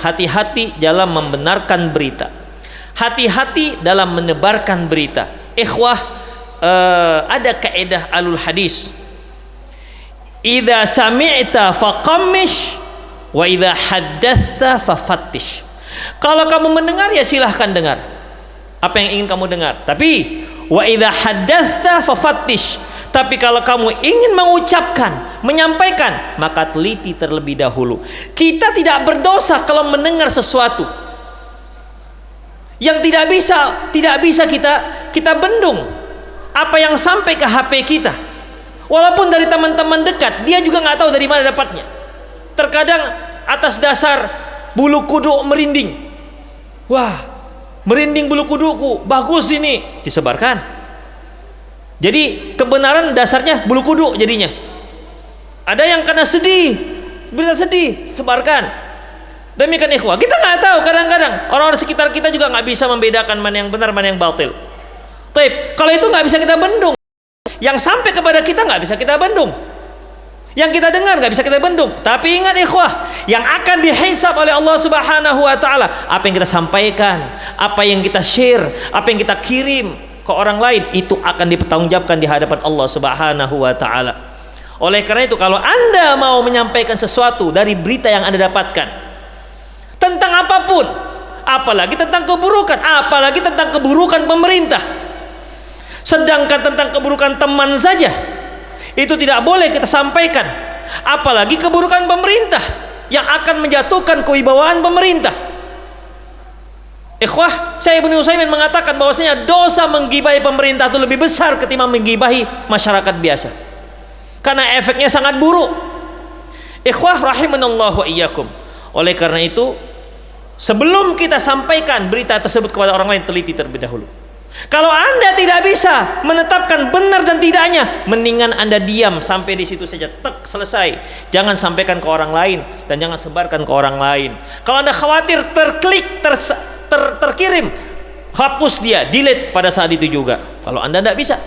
hati-hati dalam membenarkan berita, hati-hati dalam menebarkan berita. Ikhwah, ada kaidah alul hadis, idza sami'ta faqammish wa idza haddatsta fafattish. Kalau kamu mendengar ya silahkan dengar apa yang ingin kamu dengar, tapi wa idza haddatsta fafattish, tapi kalau kamu ingin mengucapkan, menyampaikan, maka teliti terlebih dahulu. Kita tidak berdosa kalau mendengar sesuatu yang tidak bisa kita bendung apa yang sampai ke HP kita. Walaupun dari teman-teman dekat, dia juga nggak tahu dari mana dapatnya. Terkadang atas dasar bulu kuduk merinding, wah, merinding bulu kudukku, bagus ini, disebarkan. Jadi kebenaran dasarnya bulu kuduk jadinya. Ada yang karena sedih, berita sedih, sebarkan. Demikian ikhwah, kita nggak tahu, kadang-kadang orang-orang sekitar kita juga nggak bisa membedakan mana yang benar, mana yang batil. Taib, kalau itu nggak bisa kita bendung, yang sampai kepada kita nggak bisa kita bendung, yang kita dengar nggak bisa kita bendung. Tapi ingat ikhwah, yang akan dihisab oleh Allah Subhanahu wa taala, apa yang kita sampaikan, apa yang kita share, apa yang kita kirim ke orang lain, itu akan dipertanggungjawabkan di hadapan Allah Subhanahu wa taala. Oleh karena itu, kalau Anda mau menyampaikan sesuatu dari berita yang Anda dapatkan tentang apapun, apalagi tentang keburukan, apalagi tentang keburukan pemerintah, sedangkan tentang keburukan teman saja itu tidak boleh kita sampaikan, apalagi keburukan pemerintah yang akan menjatuhkan kewibawaan pemerintah. Ikhwah, Syekh Ibnu Utsaimin mengatakan bahwasanya dosa menggibahi pemerintah itu lebih besar ketimbang menggibahi masyarakat biasa, karena efeknya sangat buruk. Ikhwah rahimanallahu wa iyyakum. Oleh karena itu, sebelum kita sampaikan berita tersebut kepada orang lain, teliti terlebih dahulu. Kalau Anda tidak bisa menetapkan benar dan tidaknya, mendingan Anda diam sampai di situ saja, tek, selesai. Jangan sampaikan ke orang lain dan jangan sebarkan ke orang lain. Kalau Anda khawatir terklik, terkirim, hapus dia, delete pada saat itu juga. Kalau Anda tidak bisa,